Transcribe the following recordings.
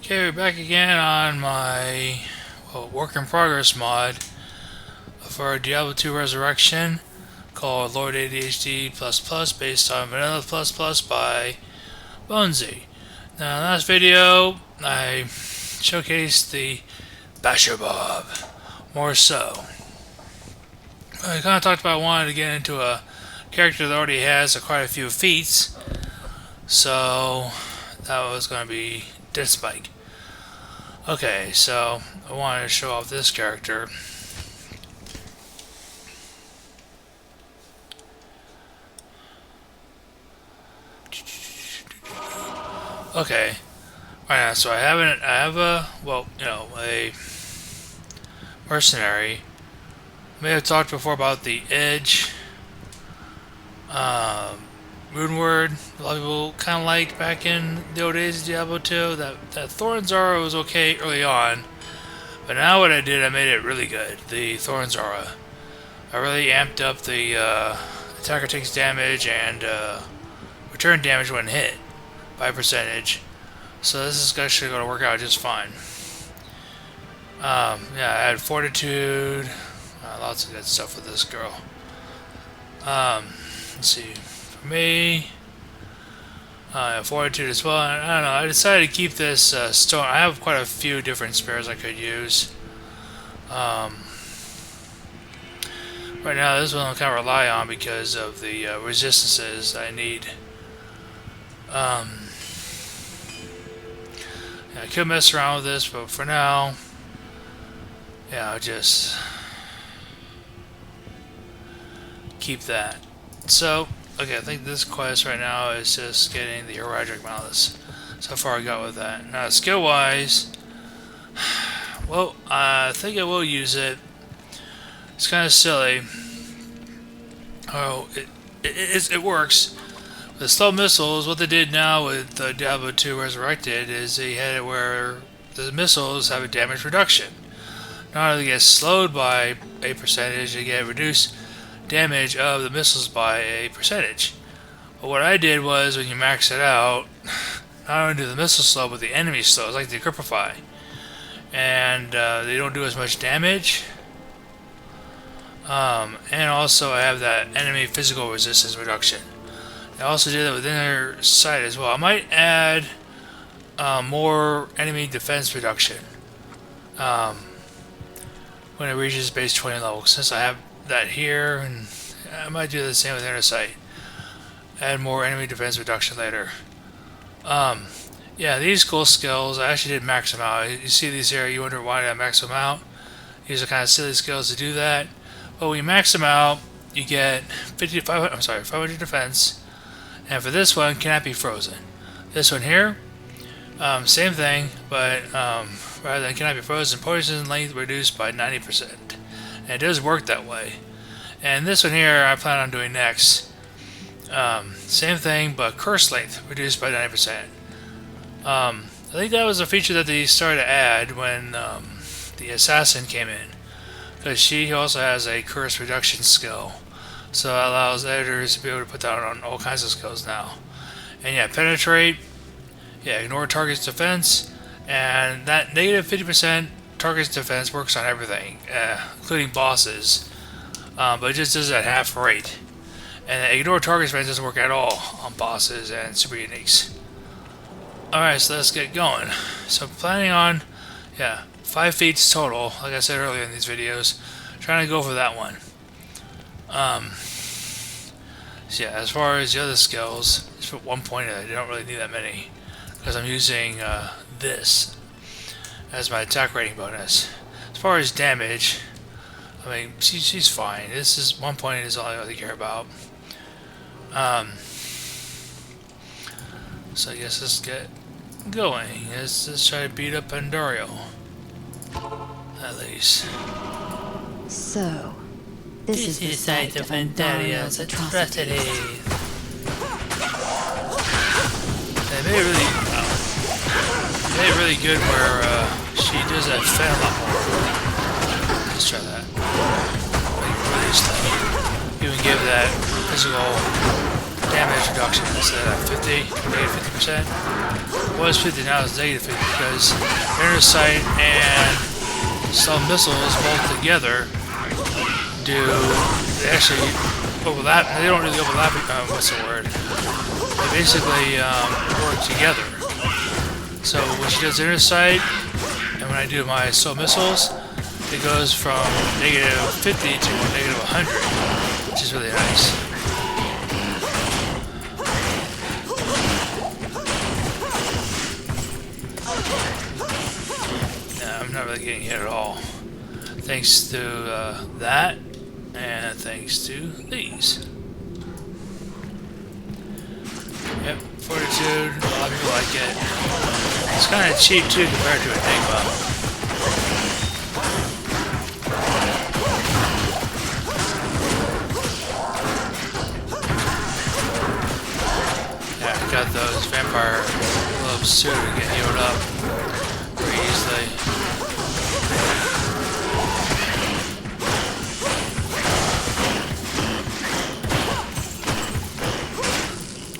Okay, we're back again on my work in progress mod for Diablo II Resurrection called LordADHD++ based on Vanilla++ by Bonesy. Now in the last video I showcased the Basher Bob more so. I kind of talked about wanting to get into a character that already has quite a few feats, so that was going to be Dead Spike. Okay, so I wanted to show off this character. Okay, right now, so I have a mercenary. I may have talked before about the Edge rune word. A lot of people kind of liked back in the old days of Diablo 2. That Thorns Aura was okay early on, but now what I did, I made it really good. The Thorns Aura, I really amped up the attacker takes damage and return damage when hit by percentage. So this is actually going to work out just fine. Yeah, I had Fortitude, lots of good stuff with this girl. Let's see. For me, Fortitude as well. I don't know. I decided to keep this stone. I have quite a few different spares I could use. Right now, this one I kind of rely on because of the resistances I need. Yeah, I could mess around with this, but for now, yeah, I'll just keep that. So, okay, I think this quest right now is just getting the Heraldic Malice. So far I got with that. Now, skill-wise, well, I think I will use it. It's kind of silly. Oh, it works. The slow missiles, what they did now with Diablo II Resurrected is they had it where the missiles have a damage reduction. Not only get slowed by a percentage, they get reduced damage of the missiles by a percentage. But what I did was, when you max it out, not only do the missiles slow, but the enemy slow. It's like the Gripify. And they don't do as much damage. And also I have that enemy physical resistance reduction. I also did that within their site as well. I might add more enemy defense reduction when it reaches base 20 level, since I have that here, and I might do the same with inner sight. Add more enemy defense reduction later. Yeah, these cool skills, I actually did max them out. You see these here, you wonder why did I max them out? These are kind of silly skills to do that. But when you max them out, you get 500 defense. And for this one, cannot be frozen. This one here, same thing, but rather than cannot be frozen, poison length reduced by 90%. And it does work that way. And this one here, I plan on doing next. Same thing, but curse length reduced by 90%. I think that was a feature that they started to add when the assassin came in, because she also has a curse reduction skill. So that allows editors to be able to put that on all kinds of skills now. And yeah, penetrate, yeah, ignore target's defense, and that negative 50% target's defense works on everything, including bosses, but it just does it at half rate. And ignore target's defense doesn't work at all on bosses and super uniques. Alright, so let's get going. So planning on, yeah, 5 feats total, like I said earlier in these videos. Trying to go for that one. So yeah, as far as the other skills, just put 1 point in it. I don't really need that many, because I'm using this as my attack rating bonus. As far as damage, I mean, she's fine. This is 1 point is all I really care about. So I guess let's get going. Let's try to beat up Pandario, at least. So, this is the site of Pandario's atrocities. They made it really good where she does that fan a lot more. Let's try that. Like really slow. Even give that physical damage reduction instead of 50, negative 50%. It was 50, now it's negative 50 because inner sight and some missiles both together do, they actually overlap, they don't really overlap, what's the word? They basically work together. So when she does inner sight, and when I do my soul missiles, it goes from negative 50 to negative 100, which is really nice. Yeah, I'm not really getting hit at all. Thanks to that, and thanks to these. Yep, Fortitude, a lot of people like it. It's kind of cheap too compared to Enigma. Yeah, I got those vampire gloves too to get healed up pretty easily.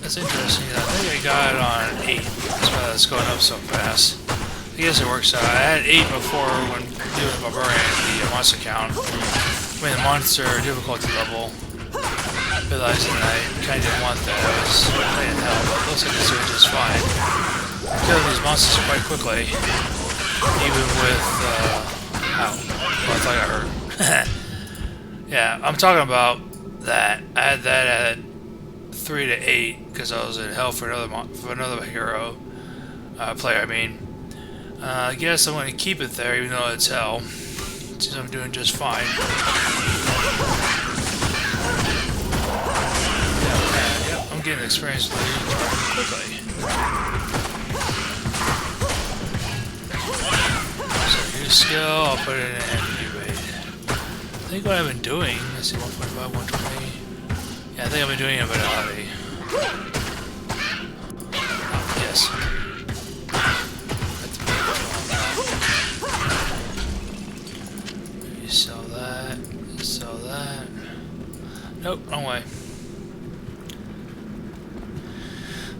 That's interesting. I think I got it on 8. That's why it's going up so fast. I guess it works out. I had 8 before when doing the Barbarian, the monster count. I mean, the monster difficulty level. Realizing that I kind of didn't want that. I was playing hell, but it looks like it's doing just fine. Killing these monsters quite quickly. Even with, ow. Well, I thought I hurt. Yeah, I'm talking about that. I had that at 3 to 8 because I was in hell for another hero player. I mean, I guess I'm going to keep it there even though it's hell, since I'm doing just fine. Yeah, I'm getting experience quickly. So new skill, I'll put it in energy rate. I think what I've been doing. Let's see, 1.5, 120. Yeah, I think I've been doing infidelity. Yes. Maybe sell that. Sell that. Nope, wrong way.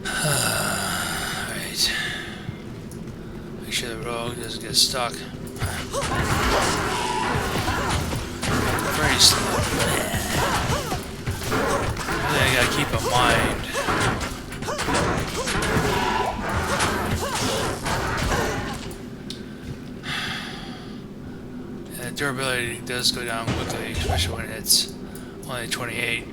Alright. Make sure the rogue doesn't get stuck. Very slow. I gotta keep in mind. And durability does go down quickly, especially when it's only 28.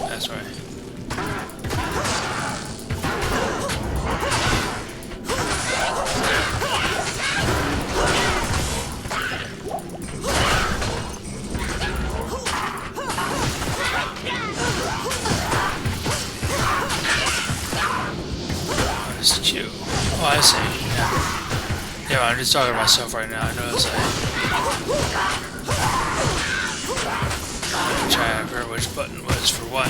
That's right. What is chew? Oh, I see. Yeah. Yeah, I'm just talking to myself right now. I notice I'm trying to remember which button was for what.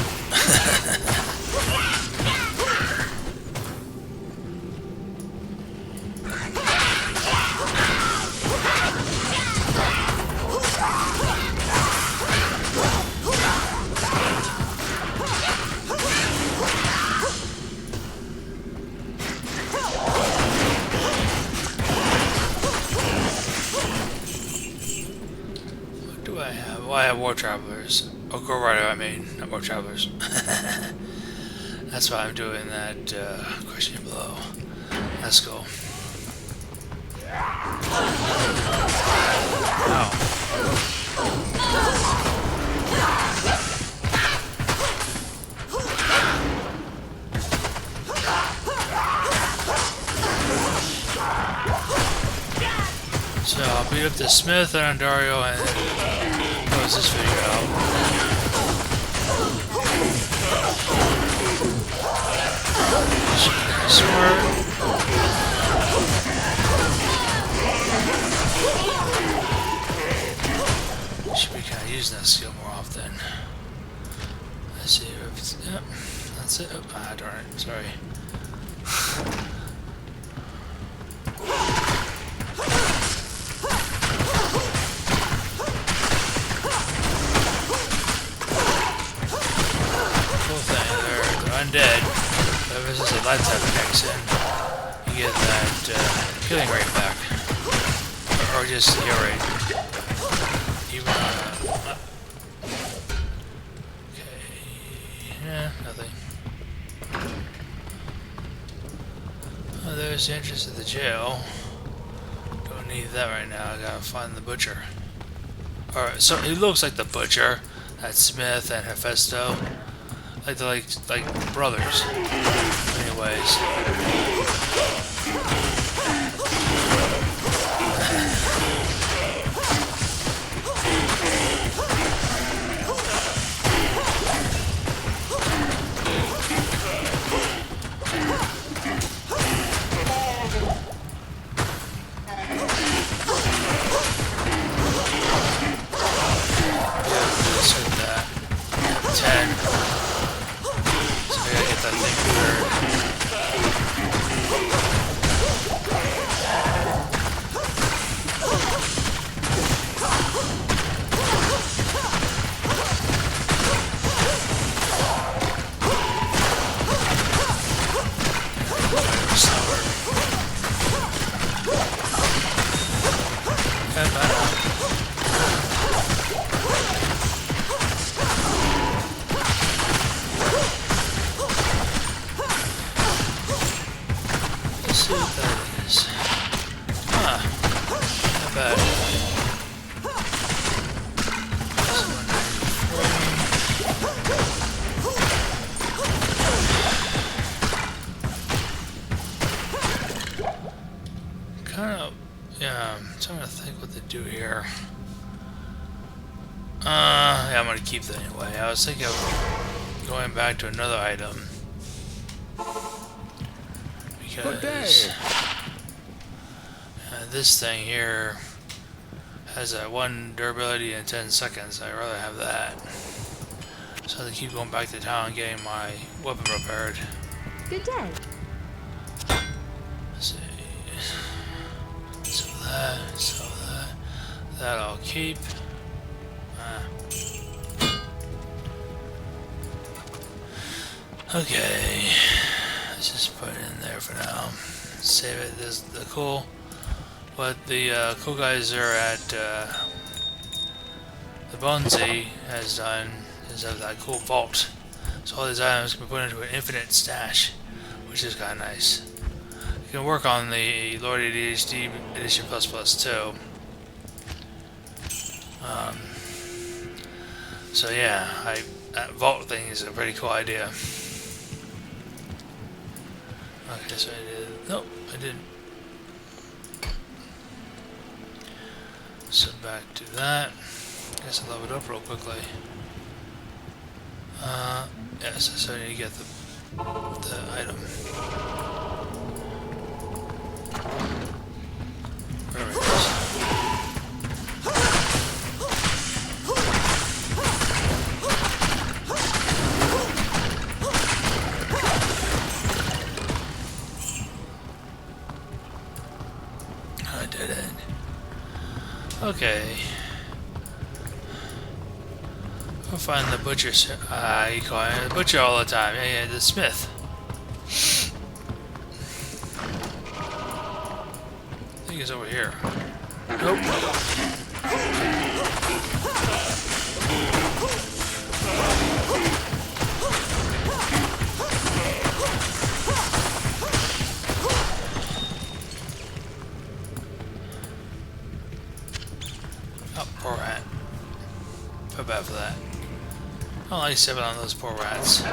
What do I have? Well, I have War Travelers. Oh, Go Rider, I mean, not War Travelers. That's why I'm doing that question below. Let's go. Wow. So I'll beat up the Smith and Andario and close this video out. Smart. Should be kind of using that skill more often. Let's see if it's. Yep, that's it. Oh, ah, darn it. Sorry. Cool thing, they're undead. But if this is a lifetime mix in, you get that killing rate back. Or just heal rate. Even okay. Yeah, nothing. Oh, there's the entrance to the jail. Don't need that right now. I gotta find the butcher. Alright, so he looks like the butcher. That's Smith and Hephaestus. Like they're like brothers. Anyways. I'm trying to think what to do here. Yeah, I'm gonna keep that anyway. I was thinking of going back to another item. Because this thing here has a 1 durability in 10 seconds. I'd rather have that. So I keep going back to town and getting my weapon repaired. Good day. Let's see. So that I'll keep. Okay, let's just put it in there for now. Save it. This is the cool. What the cool guys are at the Bonesy has done is have that cool vault. So all these items can be put into an infinite stash, which is kind of nice. You can work on the LordADHDEdition ++ too. So yeah, that vault thing is a pretty cool idea. Okay, so I did. Nope, I didn't. So back to that. Guess I'll level it up real quickly. Yes, so I need to get the item. Where it is. I did it. Okay. I'll find the butcher. You call it the butcher all the time. Yeah, the smith. I think he's over here. Nope. Oh, poor rat. Feel bad for that. I don't like stepping on those poor rats.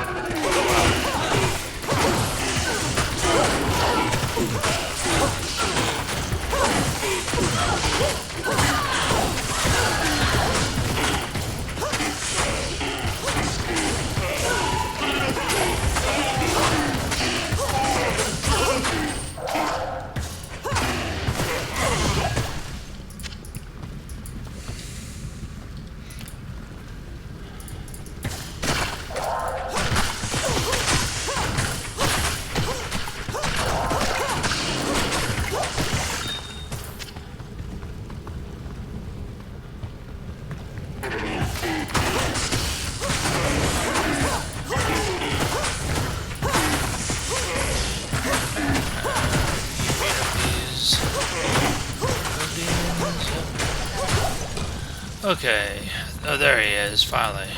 Okay. Oh, there he is, finally.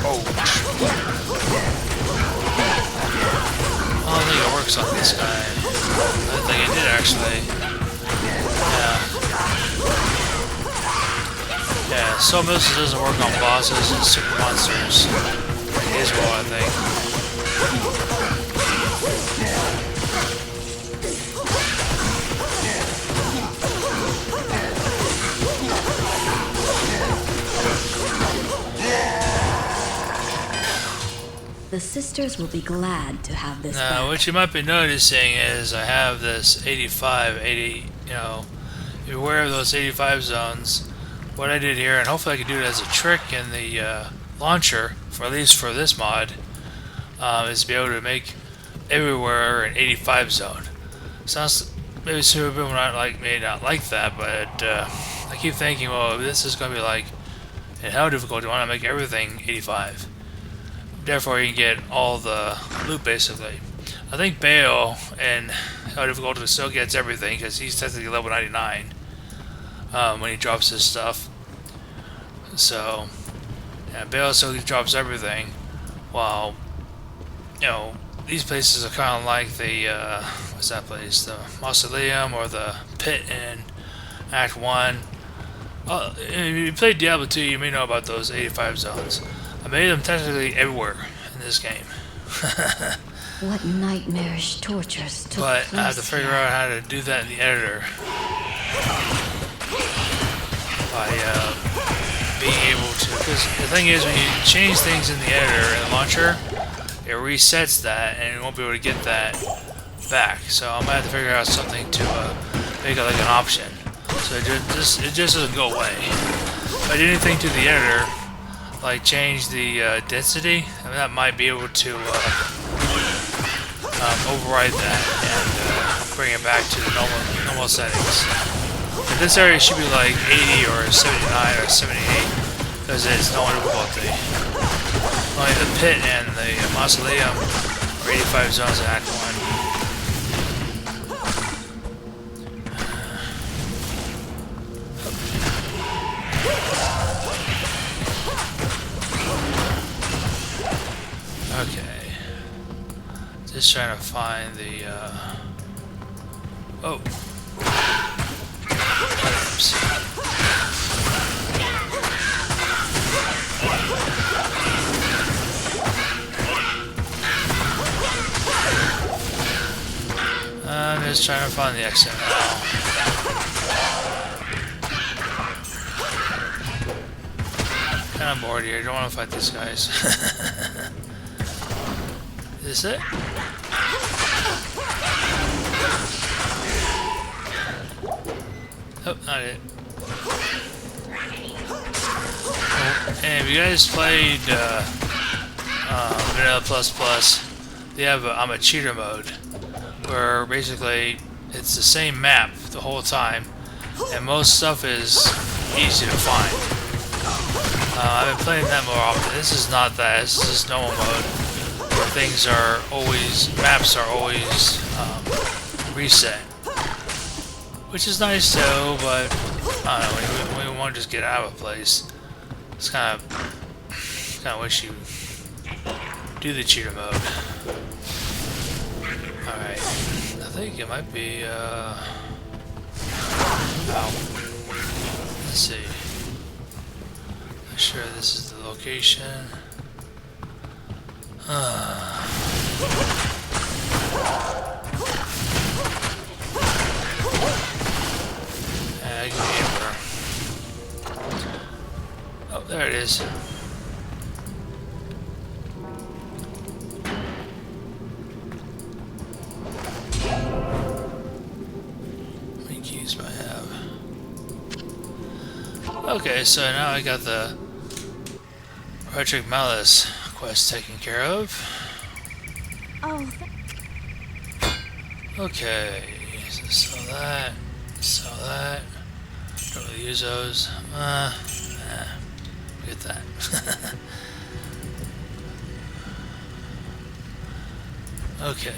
Oh. I don't think it works on this guy. I think it did, actually. Yeah. Yeah, so mostly doesn't work on bosses and super monsters. As well, I think. The sisters will be glad to have this Now, back. what you might be noticing is I have this 85, 80, you know, you're aware of those 85 zones. What I did here, and hopefully I can do it as a trick in the launcher, for at least for this mod, is to be able to make everywhere an 85 zone. Sounds, maybe some people may not like that, but I keep thinking, well, this is going to be like, in hell difficulty, I want to make everything 85. Therefore, you can get all the loot, basically. I think Bale in hell difficulty still gets everything, because he's technically level 99 when he drops his stuff. So, yeah, Bale still drops everything, while, you know, these places are kind of like the, what's that place? The Mausoleum or the Pit in Act 1. If you played Diablo 2, you may know about those 85 zones. I made them technically everywhere in this game. What nightmarish tortures took But place I have to figure here. out how to do that in the editor. By being able to, because the thing is, when you change things in the editor and the launcher, it resets that, and you won't be able to get that back. So I'm gonna have to figure out something to make it like an option, so it just doesn't go away. If I did anything to the editor, like change the density, I mean, that might be able to override that and bring it back to the normal settings. But this area should be like 80 or 79 or 78 because it's no difficulty. Only the Pit and the Mausoleum are 85 zones in Act 1. Okay. Just trying to find the, oh. Oops. I'm just trying to find the exit now. Kinda bored here, I don't want to fight these guys. Is this it? Oh, not it. And if you guys played Vanilla Plus Plus, they have I'm a cheater mode, where basically it's the same map the whole time, and most stuff is easy to find. I've been playing that more often. This is not that. This is just normal mode, where things are always, maps are always reset. Which is nice though, but I don't know, when you want to just get out of a place, it's kind of wish you do the cheater mode. Alright, I think it might be, ow. Let's see. I'm sure this is the location. Oh, there it is. How many keys do I have? Okay, so now I got the Project Malice quest taken care of. Oh, Okay, so sell that, sell that. Don't really use those. Get that. Okay.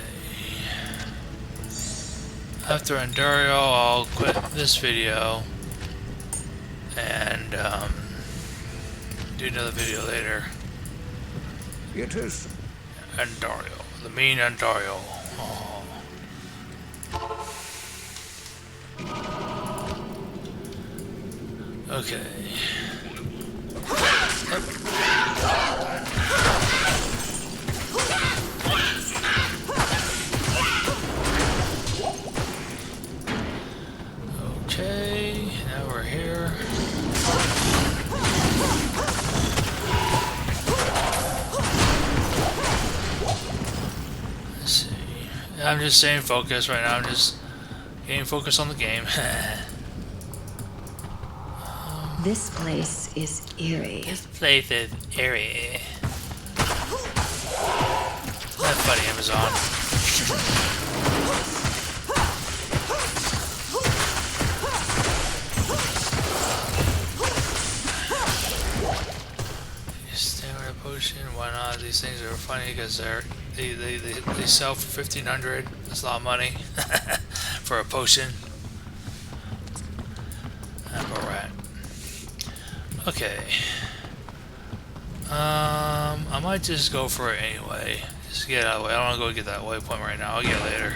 After Endurio, I'll quit this video and do another video later. It is. Endurio, the mean Endurio. Oh. Okay. Okay, now we're here. Let's see. I'm just staying focused right now. I'm just getting focused on the game. This place is eerie. This place is eerie. That funny, Amazon. Stamina potion, why not? These things are funny because they sell for 1,500. That's a lot of money for a potion. Alright. Okay. I might just go for it anyway. Just get out of the way. I don't want to go get that waypoint right now. I'll get it later.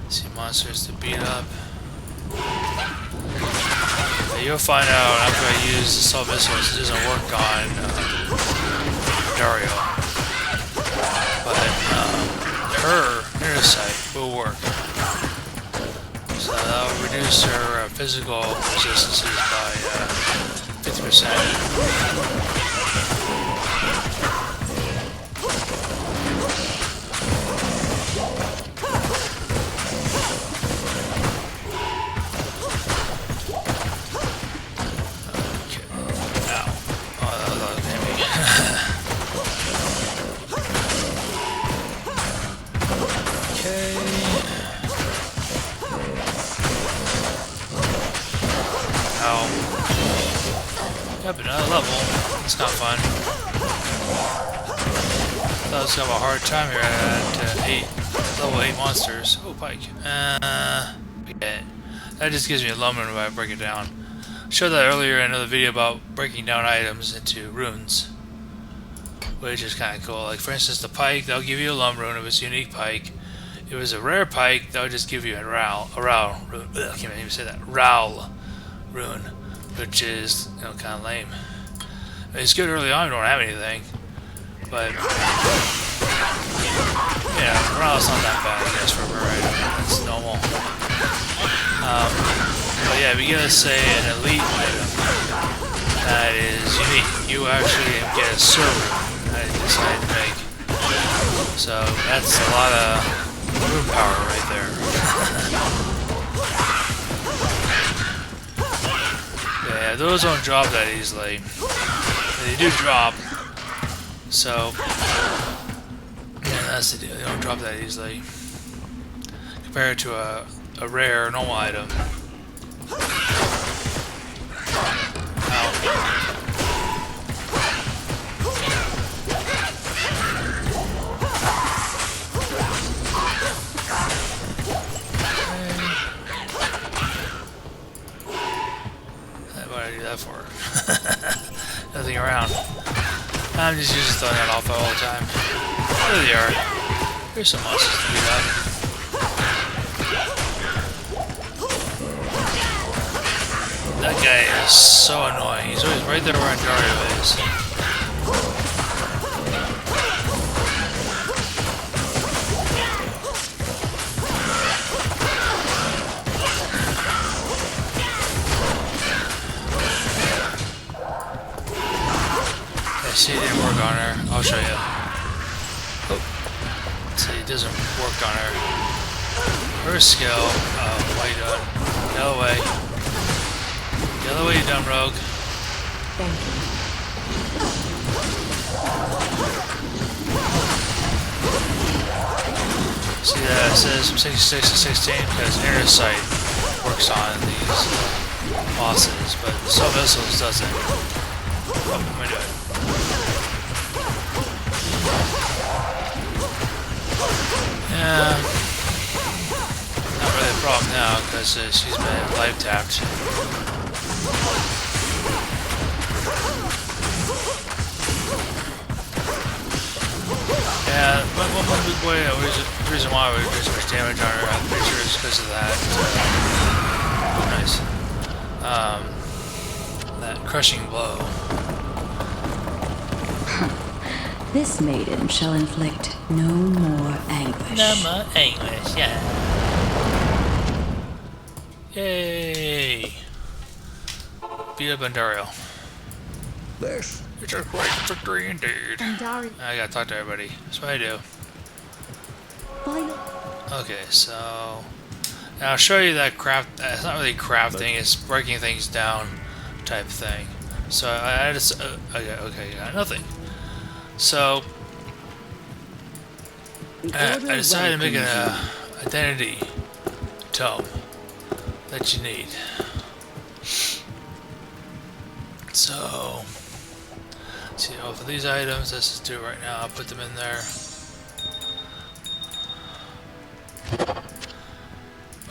See monsters to beat up. You'll find out after I use the assault missiles, it doesn't work on Dario. But her inner will work. So that will reduce her physical resistances by 50%. Yep, another level. It's not fun. Thought I was gonna have a hard time here at level 8 monsters. Oh, Pike. Yeah. That just gives me a lumber when I break it down. I showed that earlier in another video about breaking down items into runes, which is kind of cool. Like for instance, the Pike, that'll give you a lumber rune if it's a unique Pike. If it was a rare Pike, that would just give you a Rowl rune. I can't even say that. Rowl rune. Which is, kind of lame. I mean, it's good early on, we don't have anything. But, yeah, morale's not that bad, I guess, for a rare item. It's normal. But yeah, we gotta say an elite item that is unique. You actually get a server that I decided to make. So, that's a lot of room power right there. Yeah, those don't drop that easily. They do drop, so yeah, that's the deal. They don't drop that easily compared to a rare normal item. For nothing around. I'm just usually throwing that off all the time. There they are. Here's some monsters to beat up. That guy is so annoying. He's always right there where Dario is. See, it didn't work on her. I'll show you. Oh. See, it doesn't work on her. Her skill. Oh, what are you doing? Get out of the way. Get out of the way, you dumb rogue. Thank you. See that it says from 66 to 16 because inner sight works on these bosses, but Assault Missiles doesn't. Oh, what am I doing? problem now because she's been life tapped. Yeah, one big way, reason why we do so much damage on her, I'm pretty sure is because of that. Nice. That crushing blow. This maiden shall inflict no more anguish. No more anguish, yeah. Yay! Beat up Ontario. This It's a great victory indeed. Andari, I gotta talk to everybody. That's what I do. final. Okay, so now I'll show you that craft. It's not really crafting; it's breaking things down type thing. So I just okay, got nothing. So I decided to make an identity tome that you need. So let's see, for these items, let's just do it right now. I'll put them in there.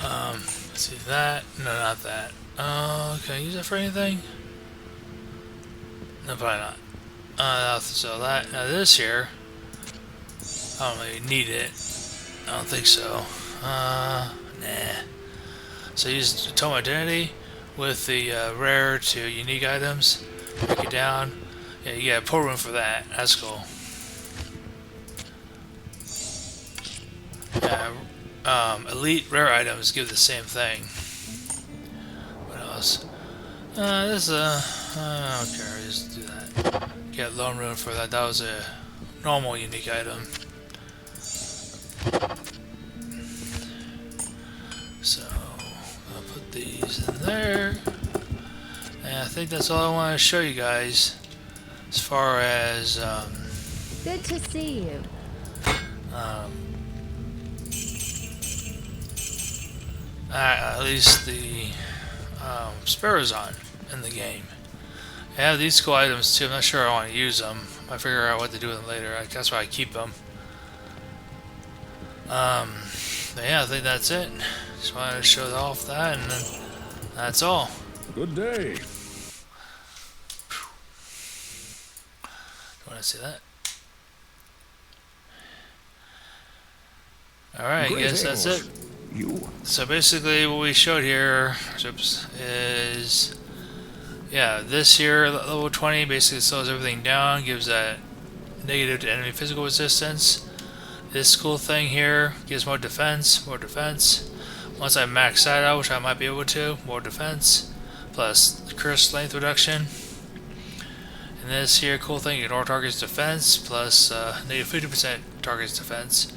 Let's see that. No, not that. Can I use that for anything? No, probably not. So that, now this here, I don't really need it. I don't think so. Nah. So use Tome Identity with the rare to unique items. Break it down. Yeah, you get a pull room for that. That's cool. Yeah, elite rare items give the same thing. What else? This I don't care. Just do that. Get loan room for that. That was a normal unique item. So I'll put these in there. And I think that's all I want to show you guys as far as Good to see you. at least the Spearazon in the game. I have these cool items too. I'm not sure I want to use them. I figure out what to do with them later. That's why I keep them. But yeah, I think that's it. Just wanted to show off that, and then that's all. good day. You want to see that? Alright, I guess that's it. You So basically what we showed here is, yeah, this here, level 20, basically slows everything down, gives that negative to enemy physical resistance. This cool thing here gives more defense, Once I max that out, which I might be able to, more defense, plus curse length reduction. And this here cool thing, ignore target's defense, plus negative 50% target's defense.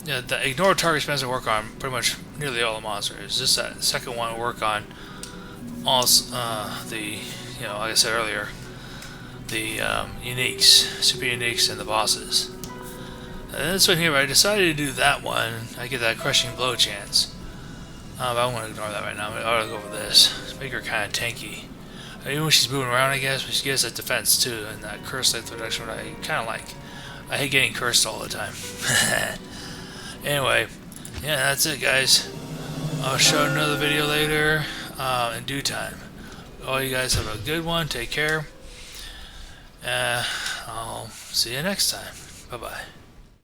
Yeah, the ignore target spells will work on pretty much nearly all the monsters. Just that second one will work on all the, like I said earlier, the uniques, super uniques, and the bosses. And this one here, I decided to do that one. I get that crushing blow chance. But I'm going to ignore that right now. I'm going to go for this. Just make her kind of tanky. Even when she's moving around, I guess, but she gets that defense too, and that curse length reduction, what I kind of like. I hate getting cursed all the time. Anyway, yeah, that's it, guys. I'll show another video later in due time. All you guys have a good one. Take care. I'll see you next time. Bye-bye.